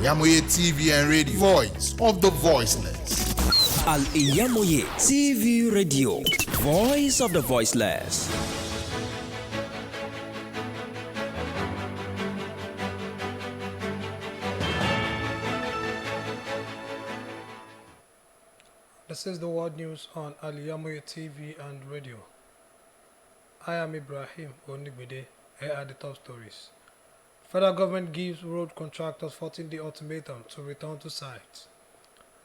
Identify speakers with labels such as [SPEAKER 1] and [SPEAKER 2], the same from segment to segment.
[SPEAKER 1] Al-IyamoyeTv and radio. Voice of the voiceless.
[SPEAKER 2] Al-IyamoyeTv Radio. Voice of the voiceless.
[SPEAKER 3] This is the world news on Al-IyamoyeTv and radio. I am Ibrahim Onigbinde. Here are the top stories. Federal government gives road contractors 14-day ultimatum to return to site.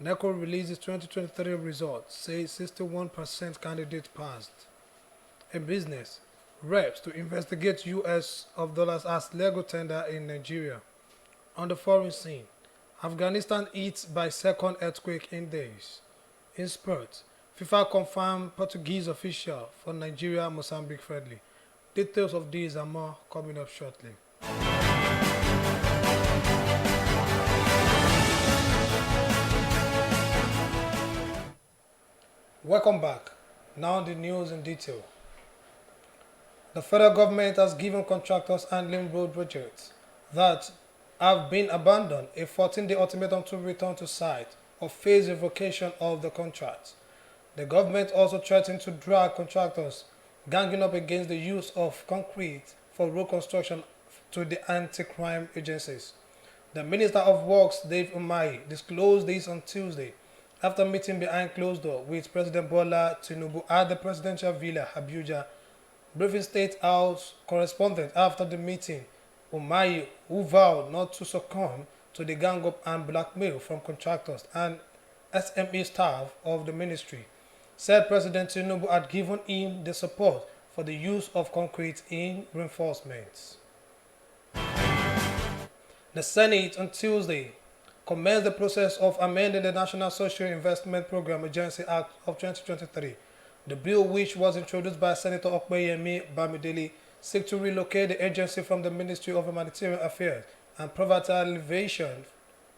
[SPEAKER 3] NECO releases 2023 results, says 61% candidates passed. In business, reps to investigate US of dollars as Lego tender in Nigeria. On the foreign scene, Afghanistan hit by second earthquake in days. In sports, FIFA confirmed Portuguese official for Nigeria-Mozambique friendly. Details of these and more coming up shortly. Welcome back. Now the news in detail. The federal government has given contractors handling road projects that have been abandoned a 14-day ultimatum to return to site or face revocation of the contract. The government also threatened to drag contractors ganging up against the use of concrete for road construction to the anti-crime agencies. The Minister of Works, Dave Umahi, disclosed this on Tuesday after meeting behind closed door with President Bola Tinubu at the Presidential Villa, Abuja. Briefing State House correspondent after the meeting, Umahi, who vowed not to succumb to the gang-up and blackmail from contractors and SME staff of the ministry, said President Tinubu had given him the support for the use of concrete in reinforcements. The Senate on Tuesday commenced the process of amending the National Social Investment Program Agency Act of 2023. The bill, which was introduced by Senator Okoyemi Bamidele, seeks to relocate the agency from the Ministry of Humanitarian Affairs and Poverty Alleviation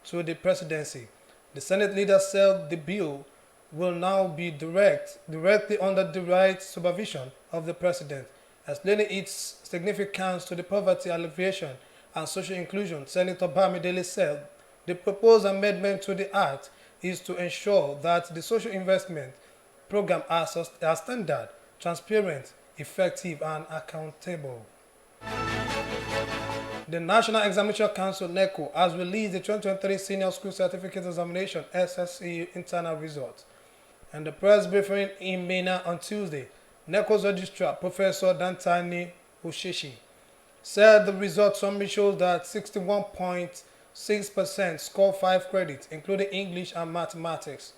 [SPEAKER 3] to the presidency. The Senate leader said the bill will now be directly under the right supervision of the president, explaining its significance to the poverty alleviation and social inclusion. Senator Bamidele said the proposed amendment to the Act is to ensure that the social investment program are standard, transparent, effective, and accountable. The National Examination Council (NECO) has released the 2023 Senior School Certificate Examination (SSCE) internal results. And the press briefing in Mina on Tuesday, NECO's registrar, Professor Dantani Ushishi, said the result summary shows that 61.6% scored 5 credits, including English and mathematics.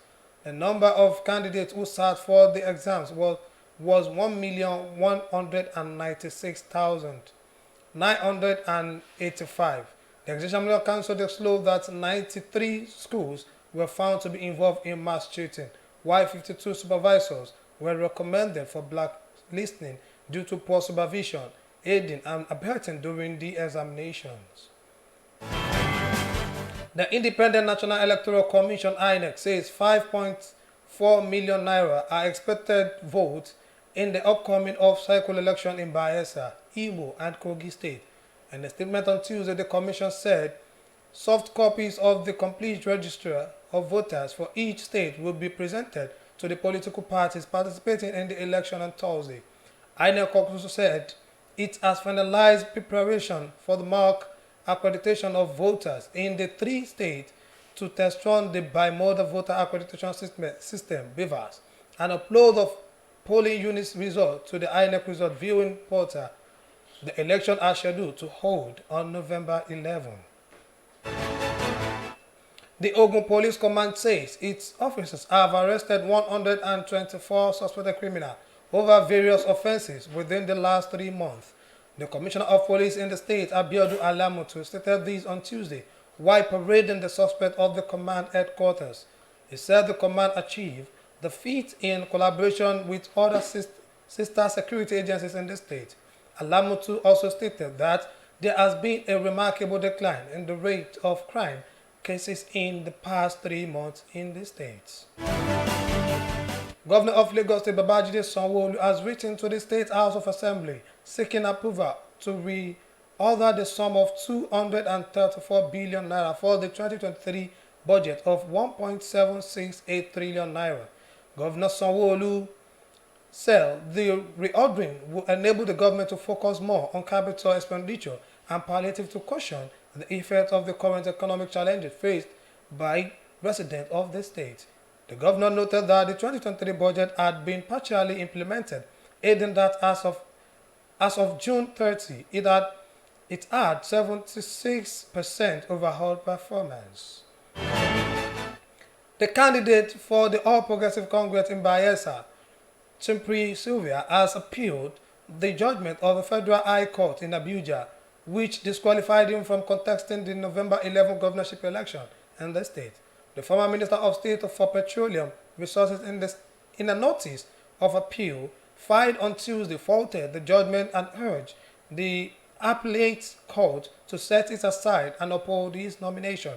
[SPEAKER 3] The number of candidates who sat for the exams was 1,196,985. The Examination Council disclosed that 93 schools were found to be involved in mass cheating, while 52 supervisors were recommended for blacklisting due to poor supervision, aiding and abetting during the examinations. The Independent National Electoral Commission (INEC) says 5.4 million naira are expected votes in the upcoming off-cycle election in Bayelsa, Imo, and Kogi State. In a statement on Tuesday, the Commission said soft copies of the complete register of voters for each state will be presented to the political parties participating in the election on Thursday. INEC also said it has finalized preparation for the mock accreditation of voters in the 3 states to test run the bimodal voter accreditation system (BVAS) and upload of polling units results to the INEC result viewing portal. The election are scheduled to hold on November 11. The Ogun Police Command says its officers have arrested 124 suspected criminals over various offenses within the last 3 months. The Commissioner of Police in the state, Abiodun Alamutu, stated this on Tuesday while parading the suspect of the command headquarters. He said the command achieved the feat in collaboration with other sister security agencies in the state. Alamutu also stated that there has been a remarkable decline in the rate of crime cases in the past 3 months in the state. Governor of Lagos State Babajide Sanwo-Olu has written to the State House of Assembly seeking approval to ordered the sum of 234 billion naira for the 2023 budget of 1.768 trillion naira. Governor Sanwo-Olu said the reordering will enable the government to focus more on capital expenditure and palliative to cushion the effect of the current economic challenges faced by residents of the state. The governor noted that the 2023 budget had been partially implemented, adding that as of June 30, it had 76% overall performance. The candidate for the All Progressive Congress in Bayelsa, Chimpri Sylvia, has appealed the judgment of the Federal High Court in Abuja, which disqualified him from contesting the November 11 governorship election in the state. The former Minister of State for Petroleum Resources in a notice of appeal filed on Tuesday faulted the judgment and urged the appellate court to set it aside and uphold his nomination.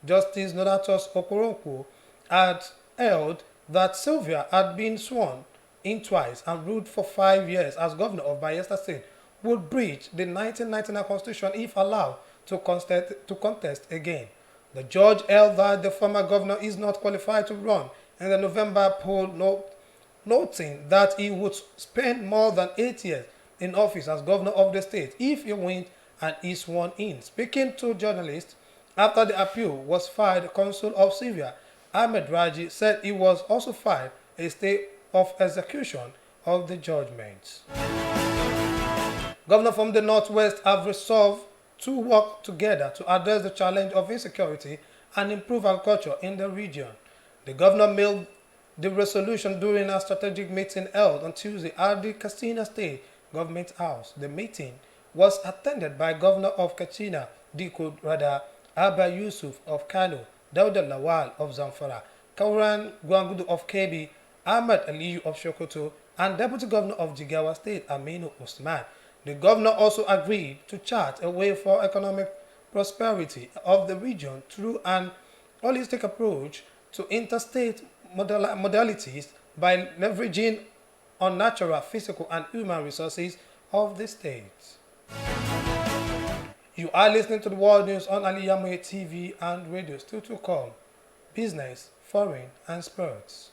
[SPEAKER 3] Justice Donatus Okoronkwo had held that Sylvia had been sworn in twice and ruled for 5 years as governor of Bayelsa State would breach the 1999 constitution if allowed to contest again. The judge held that the former governor is not qualified to run in the November poll, noting that he would spend more than 8 years in office as governor of the state if he wins and is sworn in. Speaking to journalists after the appeal was filed, Consul of Sylvia, Ahmed Raji, said he was also filed a stay of execution of the judgment. Governors from the Northwest have resolved to work together to address the challenge of insecurity and improve agriculture in the region. The governor mailed the resolution during a strategic meeting held on Tuesday at the Katsina State Government House. The meeting was attended by Governor of Katsina, Diko Rada, Abba Yusuf of Kano, Dauda Lawal of Zamfara, Kauran Gwangudu of Kebbi, Ahmad Aliyu of Sokoto, and Deputy Governor of Jigawa State, Aminu Usman. The governor also agreed to chart a way for economic prosperity of the region through an holistic approach to interstate modalities by leveraging on natural, physical, and human resources of the state. You are listening to the world news on Al-IyamoyeTv and radio. Still to come, business, foreign, and sports.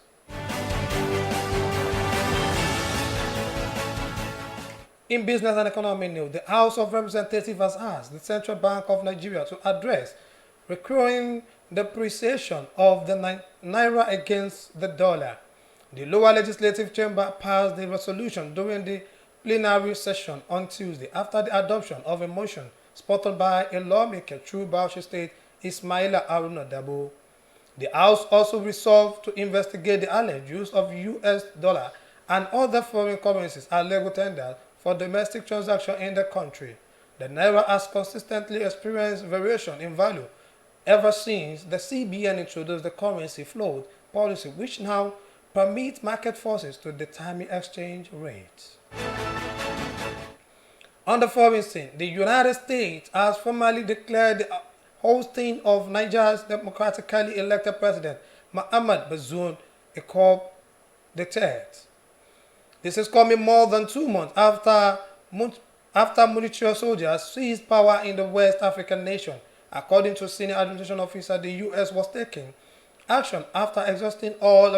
[SPEAKER 3] In business and economy news, the House of Representatives has asked the Central Bank of Nigeria to address recurring depreciation of the naira against the dollar. The lower legislative chamber passed the resolution during the plenary session on Tuesday after the adoption of a motion sponsored by a lawmaker through Bauchi State, Ismaila Haruna Dabo. The House also resolved to investigate the alleged use of US dollar and other foreign currencies as legal tender for domestic transactions in the country. The naira has consistently experienced variation in value ever since the CBN introduced the currency float policy, which now permits market forces to determine exchange rates. On the foreign scene, the United States has formally declared the hosting of Nigeria's democratically elected president, Muhammad Bazoum a coup d'etat. This is coming more than 2 months after military soldiers seized power in the West African nation. According to senior administration officer, the U.S. was taking action after exhausting all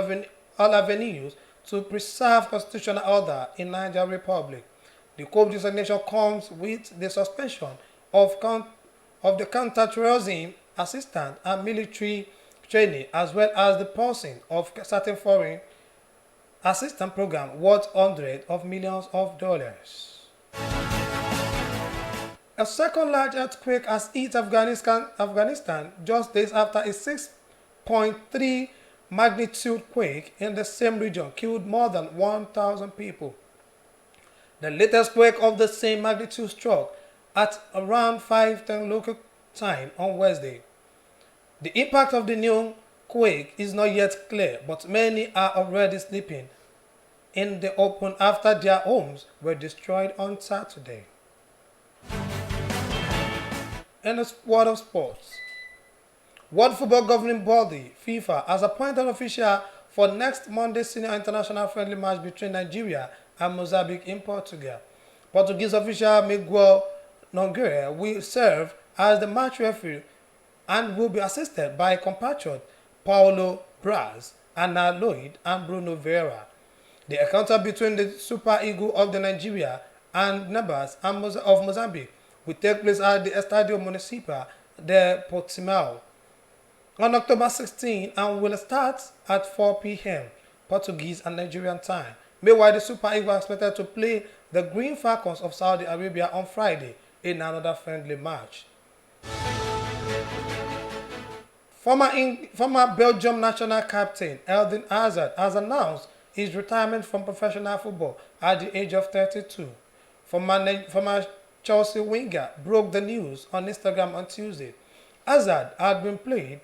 [SPEAKER 3] avenues to preserve constitutional order in Niger Republic. The coup designation comes with the suspension of the counter-terrorism assistance and military training, as well as the pausing of certain foreign assistance program worth hundreds of millions of dollars. A second large earthquake has hit Afghanistan just days after a 6.3 magnitude quake in the same region killed more than 1,000 people. The latest quake of the same magnitude struck at around 5:10 local time on Wednesday. The impact of the new quake is not yet clear, but many are already sleeping in the open after their homes were destroyed on Saturday. In the world of sports, World Football Governing Body FIFA has appointed official for next Monday's senior international friendly match between Nigeria and Mozambique in Portugal. Portuguese official Miguel Nogueira will serve as the match referee and will be assisted by compatriot Paulo Braz, Anna Lloyd, and Bruno Vieira. The encounter between the Super Eagles of the Nigeria and Nebas of Mozambique will take place at the Estadio Municipal de Portimao on October 16 and will start at 4 p.m. Portuguese and Nigerian time. Meanwhile, the Super Eagles are expected to play the Green Falcons of Saudi Arabia on Friday in another friendly match. Former Belgium national captain Eden Hazard has announced his retirement from professional football at the age of 32. Former Chelsea winger broke the news on Instagram on Tuesday. Hazard had been playing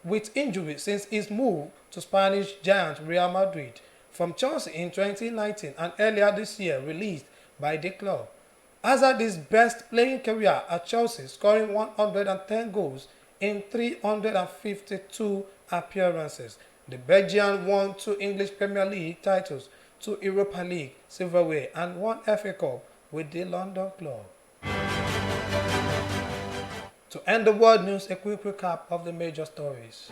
[SPEAKER 3] with injury since his move to Spanish giant Real Madrid from Chelsea in 2019 and earlier this year released by the club. Hazard is best playing career at Chelsea, scoring 110 goals in 352 appearances. The Belgian won 2 English Premier League titles, 2 Europa League silverware, and 1 FA Cup with the London club. To end the world news, a quick recap of the major stories.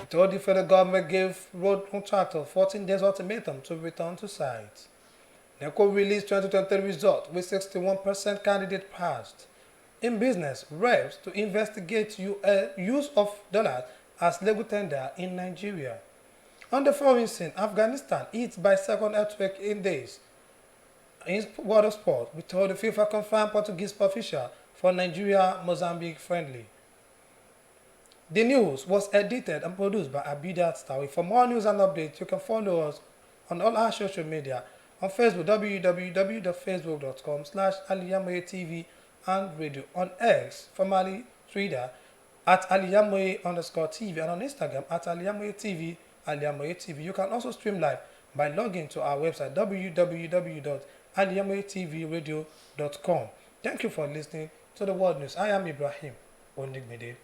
[SPEAKER 3] The told the federal government gave road contractors 14 days ultimatum to return to site. NECO released 2023 result with 61% candidate passed. In business, reps to investigate use of dollars as legal tender in Nigeria. On the foreign scene, Afghanistan hit by second earthquake in days. In world of sport, we told the FIFA confirmed Portuguese official for Nigeria-Mozambique friendly. The news was edited and produced by Abidat Stawi. For more news and updates, you can follow us on all our social media. On Facebook, www.facebook.com/Al-IyamoyeTv and radio. On X, formerly Twitter, at Al-IyamoyeTV, and on Instagram at Al-IyamoyeTV, Al-IyamoyeTV. You can also stream live by logging to our website www.Al-IyamoyeTVradio.com. Thank you for listening to the World News. I am Ibrahim Onigbinde.